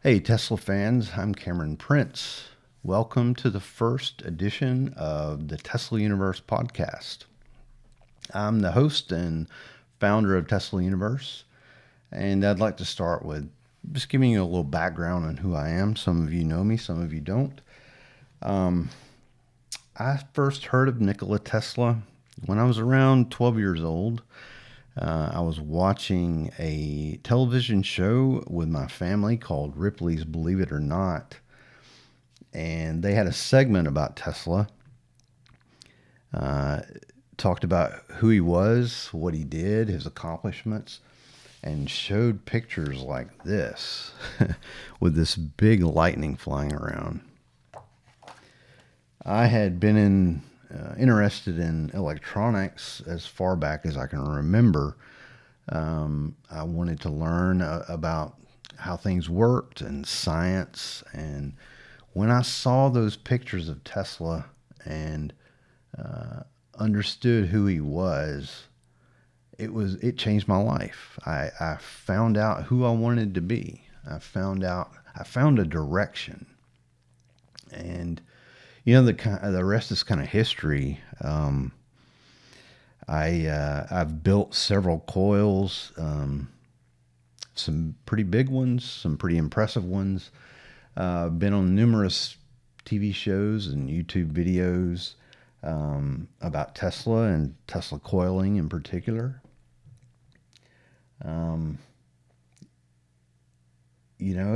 Hey, Tesla fans, I'm Cameron Prince. Welcome to the first edition of the Tesla Universe podcast. I'm the host and founder of Tesla Universe, and I'd like to start with just giving you a little background on who I am. Some of you know me, some of you don't. I first heard of Nikola Tesla when I was around 12 years old. I was watching a television show with my family called Ripley's Believe It or Not, and they had a segment about Tesla. Uh, Talked about who he was, what he did, his accomplishments, and showed pictures like this with this big lightning flying around. I had been interested in electronics as far back as I can remember. I wanted to learn about how things worked and science. And when I saw those pictures of Tesla and understood who he was, it changed my life. I found out who I wanted to be. I found a direction, and the rest is kind of history. I've built several coils, some pretty big ones, some pretty impressive ones. Been on numerous TV shows and YouTube videos about Tesla and Tesla coiling in particular. Um, you know,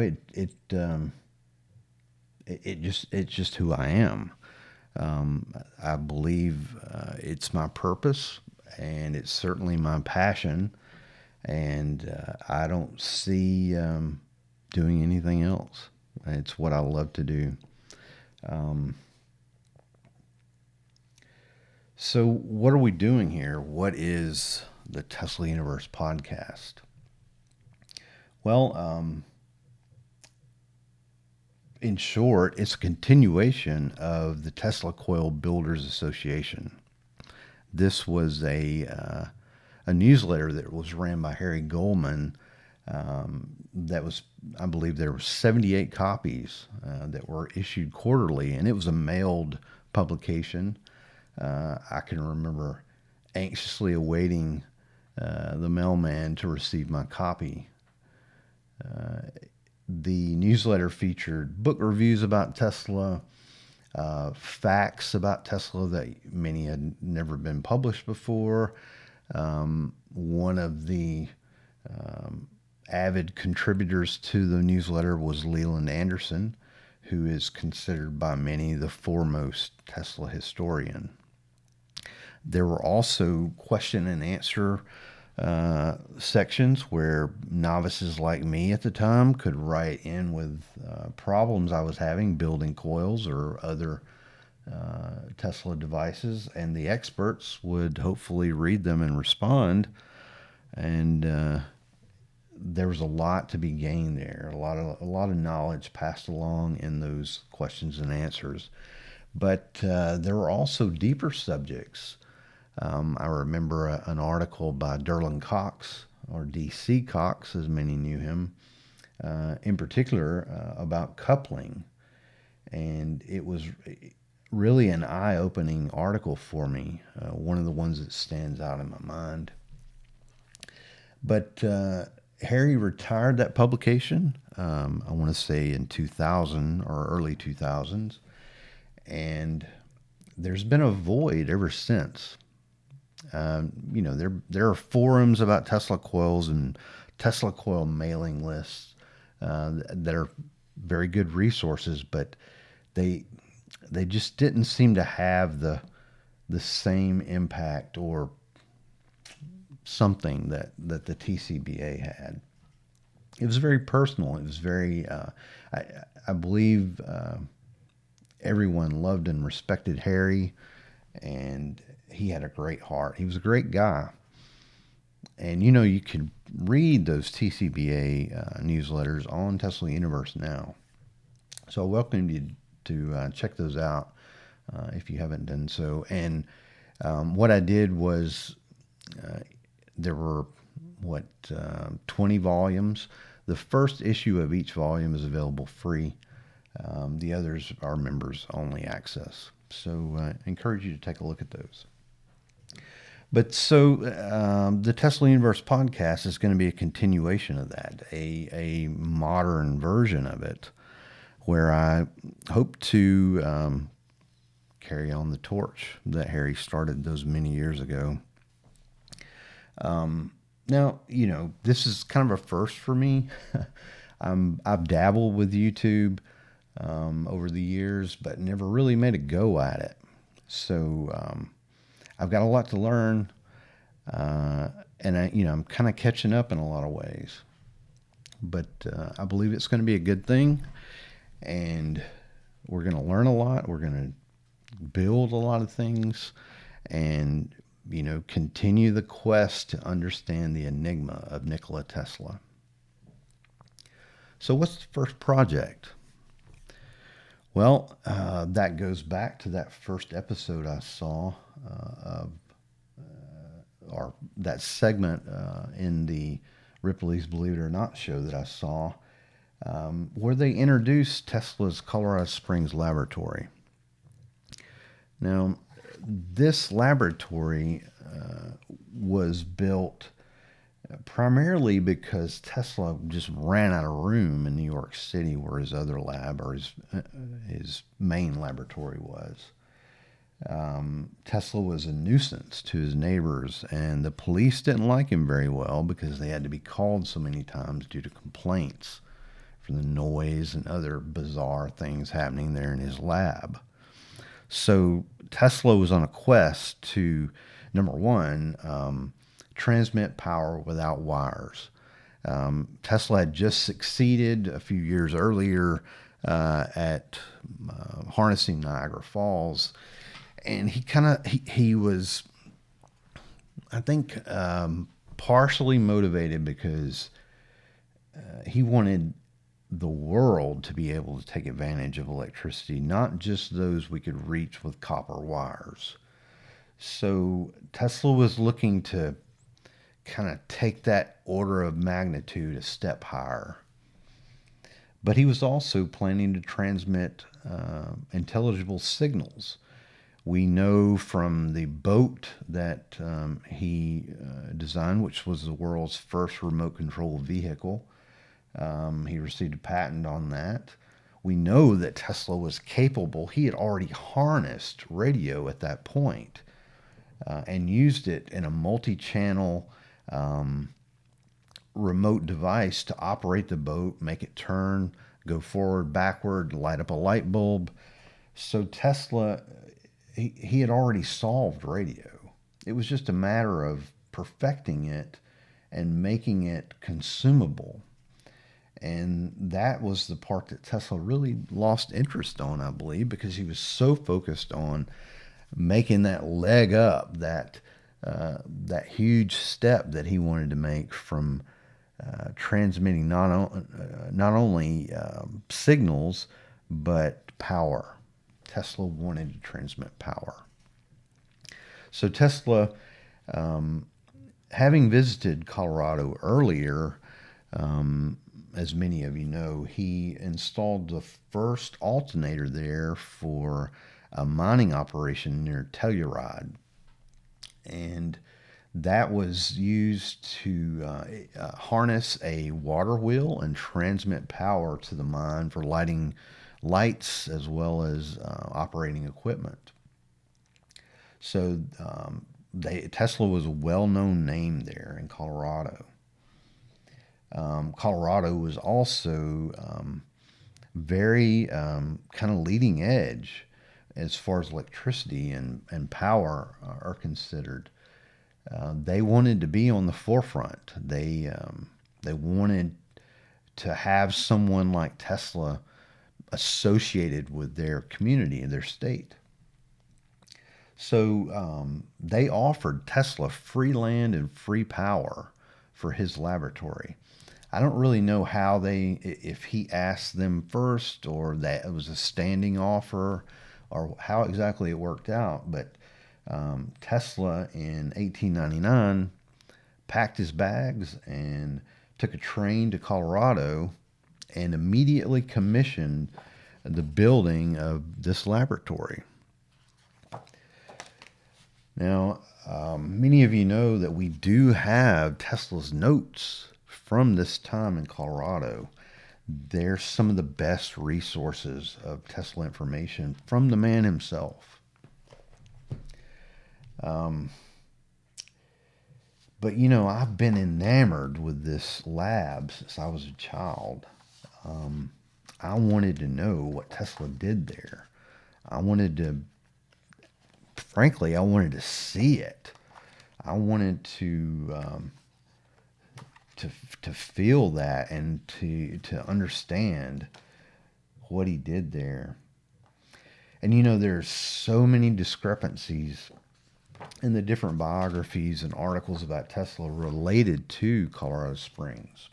it's just who I am. I believe it's my purpose, and it's certainly my passion, and I don't see doing anything else. It's what I love to do. Um, so, what are we doing here? What is the Tesla Universe podcast? Well, in short, it's a continuation of the Tesla Coil Builders Association. This was a newsletter that was ran by Harry Goldman. That was, I believe, there were 78 copies that were issued quarterly, and it was a mailed publication. I can remember anxiously awaiting the mailman to receive my copy. The newsletter featured book reviews about Tesla, facts about Tesla that many had never been published before. One of the avid contributors to the newsletter was Leland Anderson, who is considered by many the foremost Tesla historian. There were also question and answer sections where novices like me at the time could write in with problems I was having building coils or other Tesla devices, and the experts would hopefully read them and respond. And there was a lot to be gained there, a lot of knowledge passed along in those questions and answers. But there were also deeper subjects. I remember an article by Derlin Cox, or D.C. Cox, as many knew him, in particular about coupling. And it was really an eye opening article for me, one of the ones that stands out in my mind. But Harry retired that publication, I want to say in 2000 or early 2000s. And there's been a void ever since. There are forums about Tesla coils and Tesla coil mailing lists that are very good resources, but they they just didn't seem to have the same impact or something that the TCBA had. It was very personal. It was very I, I believe everyone loved and respected Harry, and he had a great heart. He was a great guy. And you can read those TCBA newsletters on Tesla Universe now. So I welcome you to check those out if you haven't done so. And what I did was there were 20 volumes. The first issue of each volume is available free. The others are members only access. So I encourage you to take a look at those. But the Tesla Universe podcast is going to be a continuation of that, a modern version of it, where I hope to carry on the torch that Harry started those many years ago. Now, this is kind of a first for me. I've dabbled with YouTube over the years, but never really made a go at it. So I've got a lot to learn, and I'm kind of catching up in a lot of ways. But I believe it's going to be a good thing, and we're going to learn a lot. We're going to build a lot of things, and continue the quest to understand the enigma of Nikola Tesla. So, what's the first project? Well, that goes back to that first episode I saw or that segment in the Ripley's Believe It or Not show that I saw, where they introduced Tesla's Colorado Springs laboratory. Now, this laboratory was built primarily because Tesla just ran out of room in New York City where his other lab, or his main laboratory, was. Tesla was a nuisance to his neighbors, and the police didn't like him very well because they had to be called so many times due to complaints for the noise and other bizarre things happening there in his lab. So Tesla was on a quest to, number one, transmit power without wires. Tesla had just succeeded a few years earlier at harnessing Niagara Falls, and he was, I think, partially motivated because he wanted the world to be able to take advantage of electricity, not just those we could reach with copper wires. So Tesla was looking to kind of take that order of magnitude a step higher. But he was also planning to transmit intelligible signals. We know from the boat that he designed, which was the world's first remote control vehicle. He received a patent on that. We know that Tesla was capable. He had already harnessed radio at that point and used it in a multi-channel remote device to operate the boat, make it turn, go forward, backward, light up a light bulb. So Tesla, he had already solved radio. It was just a matter of perfecting it and making it consumable. And that was the part that Tesla really lost interest on, I believe, because he was so focused on making that leg up, that huge step that he wanted to make from transmitting not only signals but power. Tesla wanted to transmit power. So Tesla, having visited Colorado earlier, as many of you know, he installed the first alternator there for a mining operation near Telluride. And that was used to harness a water wheel and transmit power to the mine for lighting lights as well as operating equipment. So Tesla was a well-known name there in Colorado. Colorado was also very kind of leading edge as far as electricity and power are considered. They wanted to be on the forefront. They wanted to have someone like Tesla associated with their community and their state. So they offered Tesla free land and free power for his laboratory. I don't really know if he asked them first or that it was a standing offer or how exactly it worked out. But Tesla in 1899 packed his bags and took a train to Colorado and immediately commissioned the building of this laboratory. Now, many of you know that we do have Tesla's notes from this time in Colorado. They're some of the best resources of Tesla information from the man himself. But you know, I've been enamored with this lab since I was a child. I wanted to know what Tesla did there. I wanted to, frankly, I wanted to see it. I wanted to feel that and to understand what he did there. And you know, there's so many discrepancies in the different biographies and articles about Tesla related to Colorado Springs.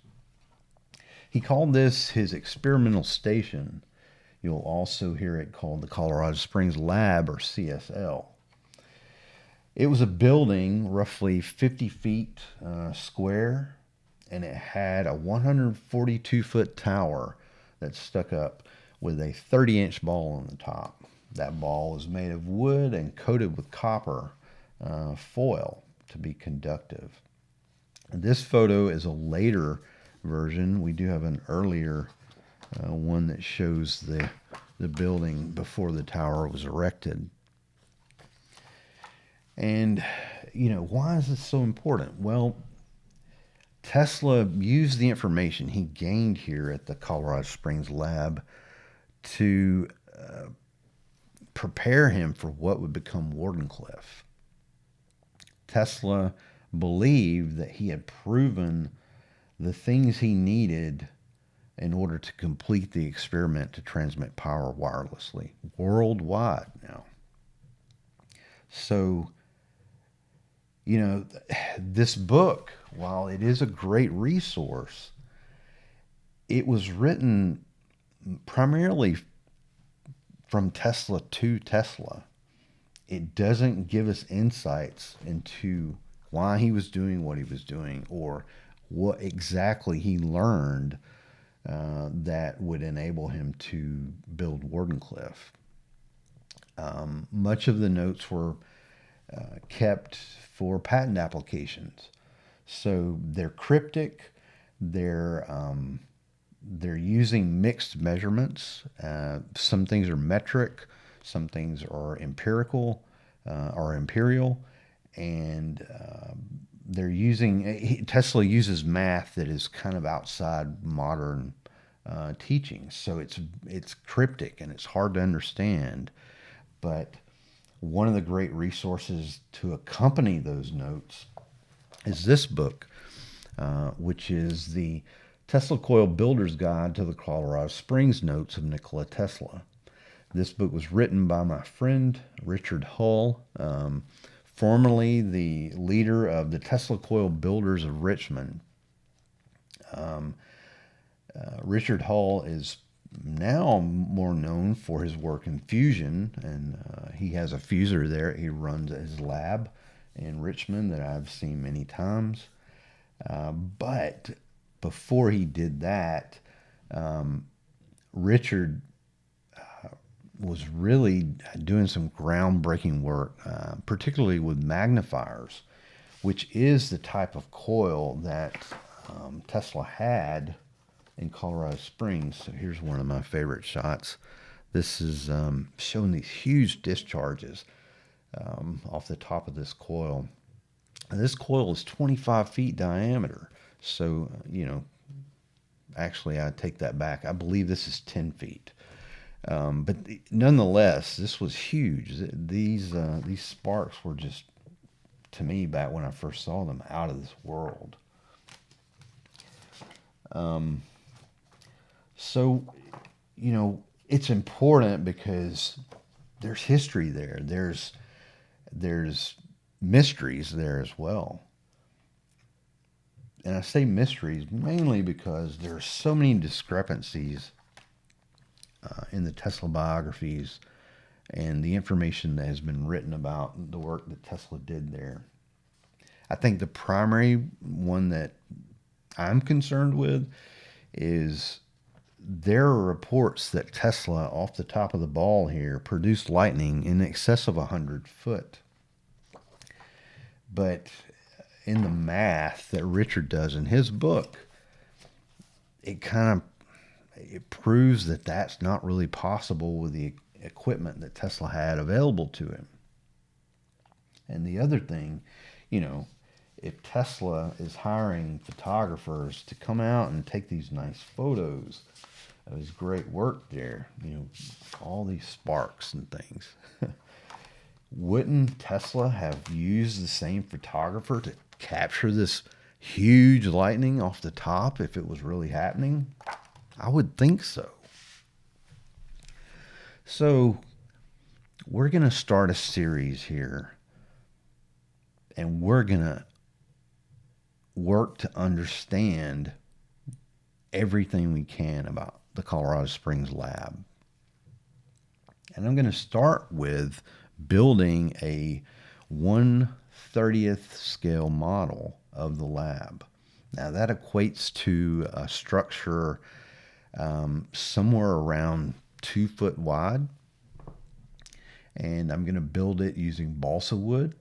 He called this his experimental station. You'll also hear it called the Colorado Springs Lab, or CSL. It was a building roughly 50 feet square, and it had a 142-foot tower that stuck up with a 30-inch ball on the top. That ball was made of wood and coated with copper foil to be conductive. This photo is a later version. We do have an earlier one that shows the building before the tower was erected. And, you know, why is this so important? Well, Tesla used the information he gained here at the Colorado Springs lab to prepare him for what would become Wardenclyffe. Tesla believed that he had proven the things he needed in order to complete the experiment to transmit power wirelessly worldwide now. So, you know, this book, while it is a great resource, it was written primarily from Tesla to Tesla. It doesn't give us insights into why he was doing what he was doing or what exactly he learned that would enable him to build Wardenclyffe. Much of the notes were kept for patent applications. So they're cryptic, they're using mixed measurements. Some things are metric, some things are empirical or imperial, and they're using, Tesla uses math that is kind of outside modern teaching. So it's cryptic and it's hard to understand. But one of the great resources to accompany those notes is this book, which is the Tesla Coil Builder's Guide to the Colorado Springs Notes of Nikola Tesla. This book was written by my friend Richard Hull, formerly the leader of the Tesla Coil Builders of Richmond. Richard Hull is now more known for his work in fusion, and he has a fuser there. He runs his lab in Richmond that I've seen many times. But before he did that, Richard was really doing some groundbreaking work, particularly with magnifiers, which is the type of coil that Tesla had in Colorado Springs. So here's one of my favorite shots. This is showing these huge discharges off the top of this coil. And this coil is 25 feet diameter. So, you know, actually I take that back. I believe this is 10 feet. But nonetheless, this was huge. These sparks were just, to me, back when I first saw them, out of this world. So, you know, it's important because there's history there. There's mysteries there as well. And I say mysteries mainly because there are so many discrepancies in the Tesla biographies and the information that has been written about the work that Tesla did there. I think the primary one that I'm concerned with is there are reports that Tesla, off the top of the ball here, produced lightning in excess of 100 foot. But in the math that Richard does in his book, it kind of it proves that that's not really possible with the equipment that Tesla had available to him. And the other thing, you know, if Tesla is hiring photographers to come out and take these nice photos of his great work there, all these sparks and things, wouldn't Tesla have used the same photographer to capture this huge lightning off the top if it was really happening? I would think so. So we're going to start a series here, and we're going to work to understand everything we can about the Colorado Springs lab. And I'm going to start with building a 1/30th scale model of the lab. Now that equates to a structure somewhere around 2 foot wide. And I'm going to build it using balsa wood.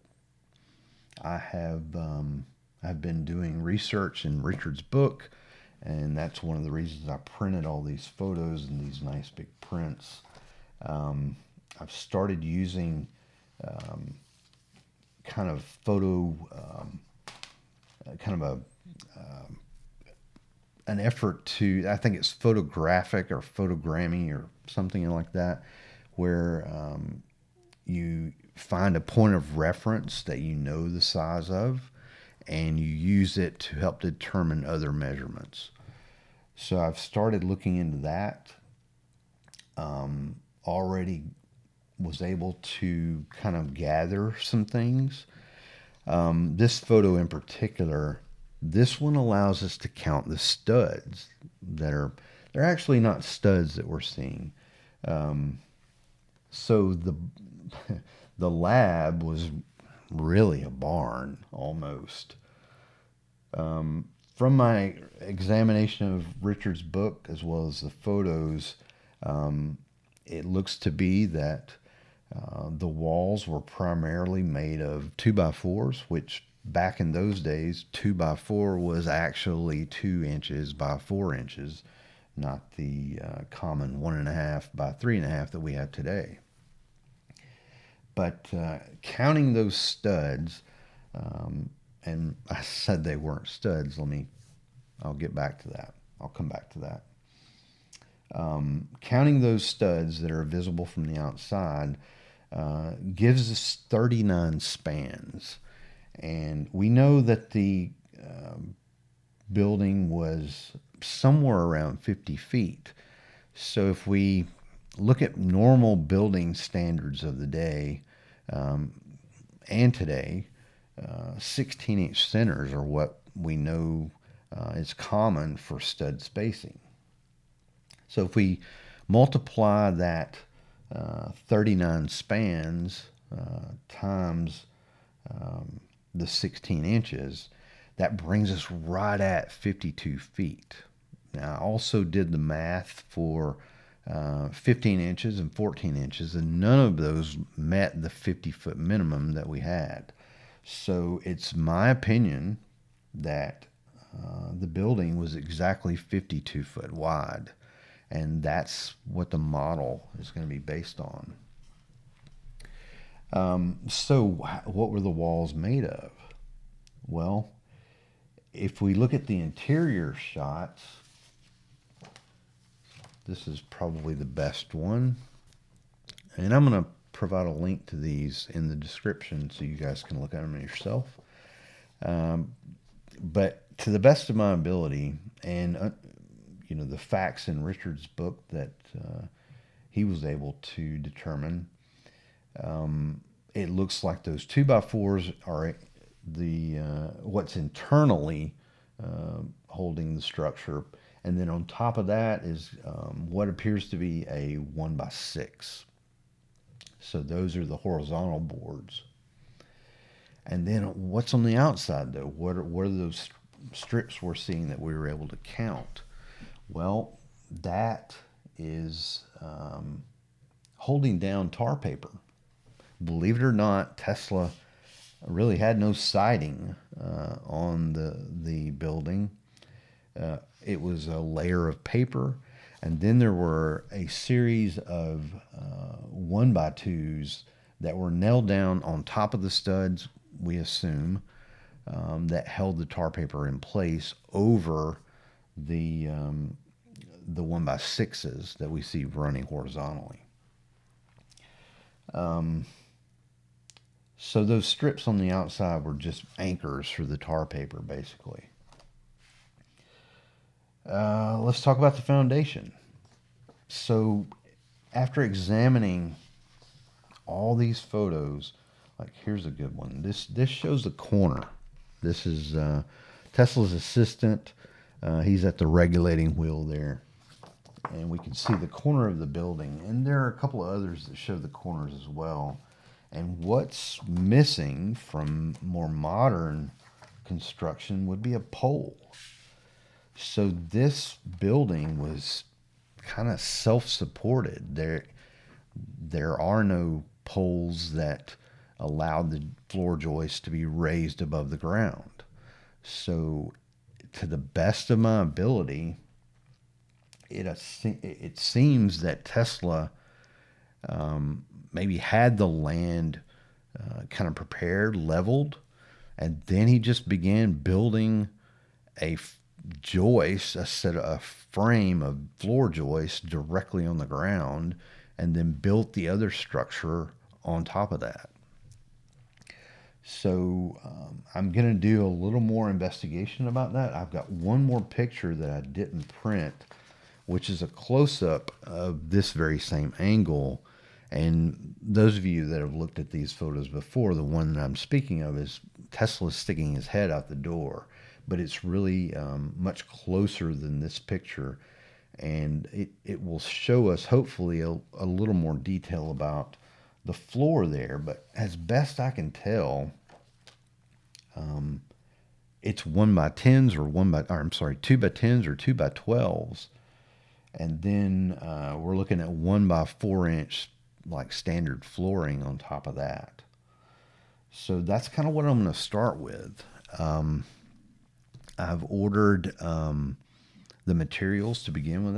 I've been doing research in Richard's book, and that's one of the reasons I printed all these photos in these nice big prints. I've started using kind of an effort to, I think it's photographic or photogrammy or something like that, where you find a point of reference that you know the size of, and you use it to help determine other measurements. So I've started looking into that. Already was able to kind of gather some things. This photo in particular, this one allows us to count the studs they're actually not studs that we're seeing. So the lab was really a barn almost. From my examination of Richard's book as well as the photos, it looks to be that the walls were primarily made of 2x4s, which back in those days, 2x4 was actually 2 inches by 4 inches, not the common 1.5 by 3.5 that we have today. But counting those studs, and I said they weren't studs. I'll get back to that. I'll come back to that. Counting those studs that are visible from the outside gives us 39 spans. And we know that the building was somewhere around 50 feet. So if we look at normal building standards of the day and today, 16-inch centers are what we know is common for stud spacing. So if we multiply that 39 spans times the 16 inches, that brings us right at 52 feet. Now, I also did the math for 15 inches and 14 inches, and none of those met the 50-foot minimum that we had. So it's my opinion that the building was exactly 52 foot wide, and that's what the model is going to be based on. So what were the walls made of? Well, if we look at the interior shots, this is probably the best one. And I'm going to provide a link to these in the description so you guys can look at them yourself. But to the best of my ability, and the facts in Richard's book that he was able to determine, it looks like those 2x4s are the what's internally holding the structure, and then on top of that is what appears to be a 1x6. So those are the horizontal boards. And then what's on the outside though? What are those strips we're seeing that we were able to count. Well, that is holding down tar paper. Believe it or not, Tesla really had no siding on the building. It was a layer of paper, and then there were a series of 1x2s that were nailed down on top of the studs, we assume, that held the tar paper in place over the 1x6s that we see running horizontally. So those strips on the outside were just anchors for the tar paper, basically. Let's talk about the foundation. So after examining all these photos, like here's a good one. This shows the corner. This is Tesla's assistant. He's at the regulating wheel there. And we can see the corner of the building. And there are a couple of others that show the corners as well. And what's missing from more modern construction would be a pole. So this building was kind of self-supported. There are no poles that allowed the floor joists to be raised above the ground. So to the best of my ability, it seems that Tesla maybe had the land kind of prepared, leveled, and then he just began building a joist, a frame of floor joists directly on the ground, and then built the other structure on top of that. So I'm going to do a little more investigation about that. I've got one more picture that I didn't print, which is a close-up of this very same angle. And those of you that have looked at these photos before, the one that I'm speaking of is Tesla sticking his head out the door. But it's really much closer than this picture. And it will show us, hopefully, a little more detail about the floor there. But as best I can tell, it's 1x10s or 2x10s or 2x12s. And then we're looking at 1x4-inch like standard flooring on top of that. So that's kind of what I'm going to start with. I've ordered the materials to begin on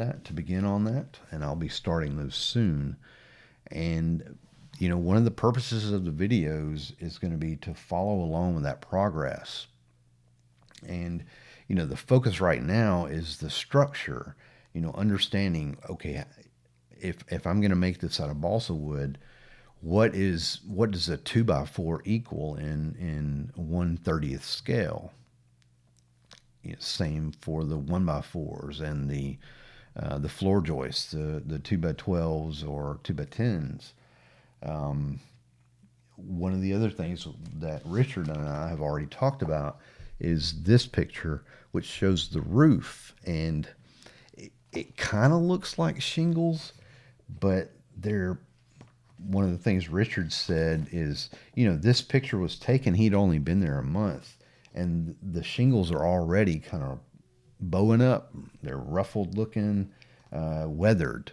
that, and I'll be starting those soon. And one of the purposes of the videos is going to be to follow along with that progress. And the focus right now is the structure. Understanding, okay, if I'm going to make this out of balsa wood, what does a 2x4 equal in 1/30th scale? Same for the 1x4s and the floor joists, the 2x12s or 2x10s. One of the other things that Richard and I have already talked about is this picture, which shows the roof, and it kind of looks like shingles, but one of the things Richard said is, this picture was taken, he'd only been there a month, and the shingles are already kind of bowing up. They're ruffled looking, weathered.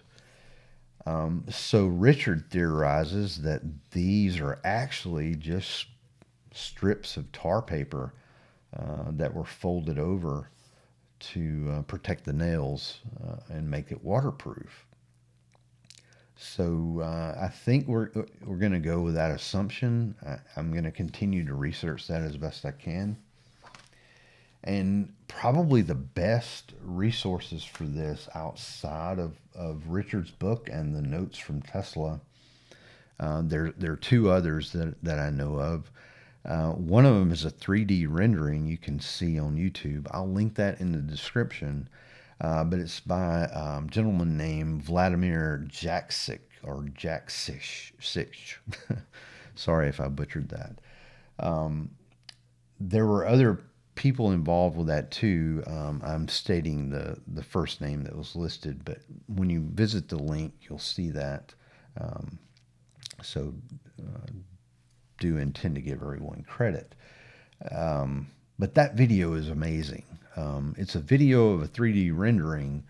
So Richard theorizes that these are actually just strips of tar paper that were folded over to protect the nails and make it waterproof. So I think we're going to go with that assumption. I'm going to continue to research that as best I can. And probably the best resources for this outside of Richard's book and the notes from Tesla, there are two others that I know of. One of them is a 3D rendering you can see on YouTube. I'll link that in the description. But it's by a gentleman named Vladimir Jaksic, or Jaksic. Sorry if I butchered that. There were other people involved with that too. I'm stating the first name that was listed, but when you visit the link, you'll see that. So do intend to give everyone credit. But that video is amazing. It's a video of a 3D rendering,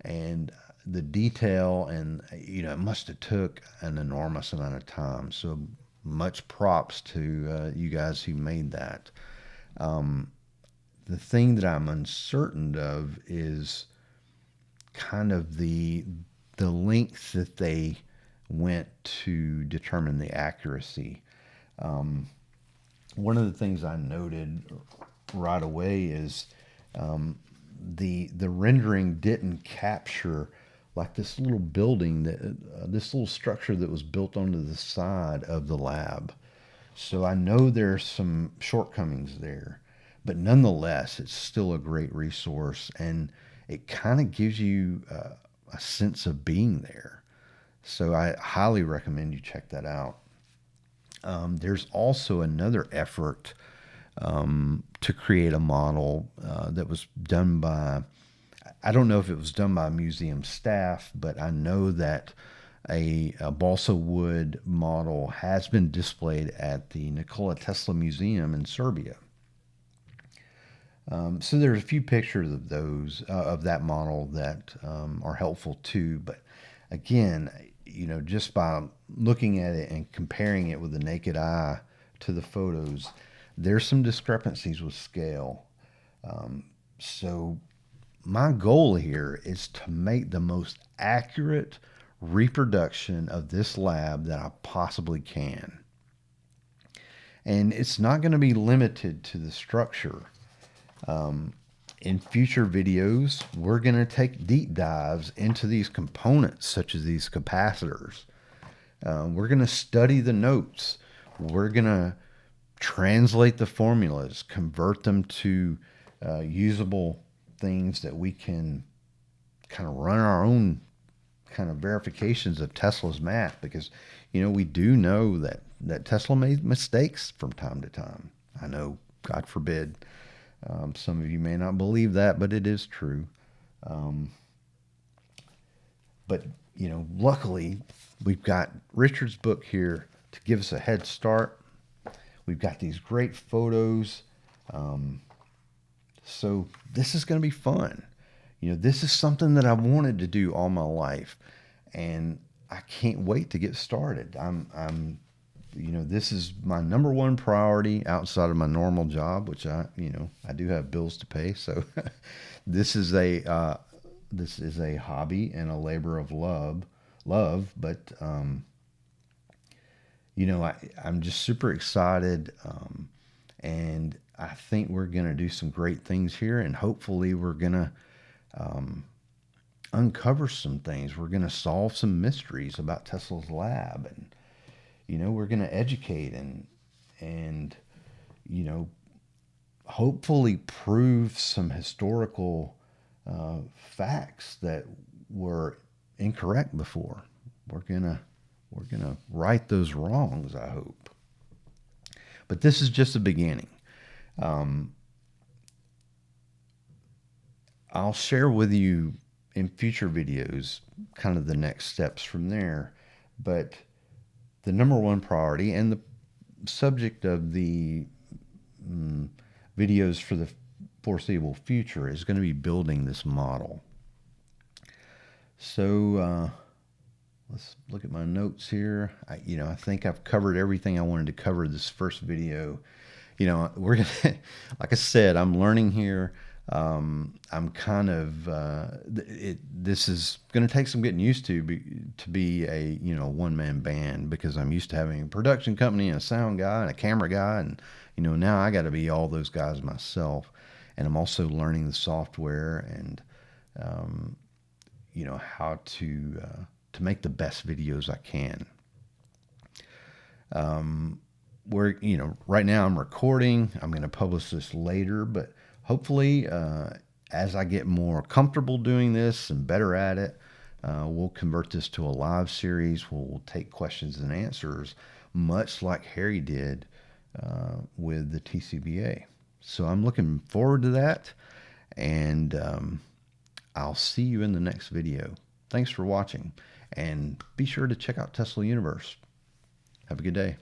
and the detail, and it must have took an enormous amount of time. So much props to you guys who made that. The thing that I'm uncertain of is kind of the length that they went to determine the accuracy. One of the things I noted right away is the rendering didn't capture like this little building that this little structure that was built onto the side of the lab. So I know there's some shortcomings there, but nonetheless, it's still a great resource, and it kind of gives you a sense of being there. So I highly recommend you check that out. There's also another effort to create a model that was done by, I don't know if it was done by museum staff, but I know that a balsa wood model has been displayed at the Nikola Tesla Museum in Serbia. So there's a few pictures of those of that model that are helpful too. But again, just by looking at it and comparing it with the naked eye to the photos, there's some discrepancies with scale. So my goal here is to make the most accurate reproduction of this lab that I possibly can. And it's not going to be limited to the structure. In future videos, we're going to take deep dives into these components, such as these capacitors. We're going to study the notes. We're going to translate the formulas, convert them to usable things that we can kind of run our own kind of verifications of Tesla's math, because we do know that Tesla made mistakes from time to time. I know, God forbid, some of you may not believe that, but it is true. But luckily, we've got Richard's book here to give us a head start. We've got these great photos. So this is going to be fun. This is something that I've wanted to do all my life, and I can't wait to get started. This is my number one priority outside of my normal job, which I do have bills to pay. So this is a hobby and a labor of love. But I'm just super excited, and I think we're going to do some great things here, and hopefully we're going to uncover some things. We're going to solve some mysteries about Tesla's lab, and we're going to educate and hopefully prove some historical facts that were incorrect before. We're gonna right those wrongs, I hope. But this is just the beginning. I'll share with you in future videos kind of the next steps from there. But the number one priority and the subject of the videos for the foreseeable future is going to be building this model. So let's look at my notes here. I think I've covered everything I wanted to cover this first video. We're gonna, like I said, I'm learning here. I'm kind of this is going to take some getting used to be a one-man band, because I'm used to having a production company and a sound guy and a camera guy, and now I got to be all those guys myself. And I'm also learning the software and how to make the best videos I can. Right now I'm recording. I'm going to publish this later, but hopefully, as I get more comfortable doing this and better at it, we'll convert this to a live series where we'll take questions and answers, much like Harry did with the TCBA. So I'm looking forward to that, and I'll see you in the next video. Thanks for watching, and be sure to check out Tesla Universe. Have a good day.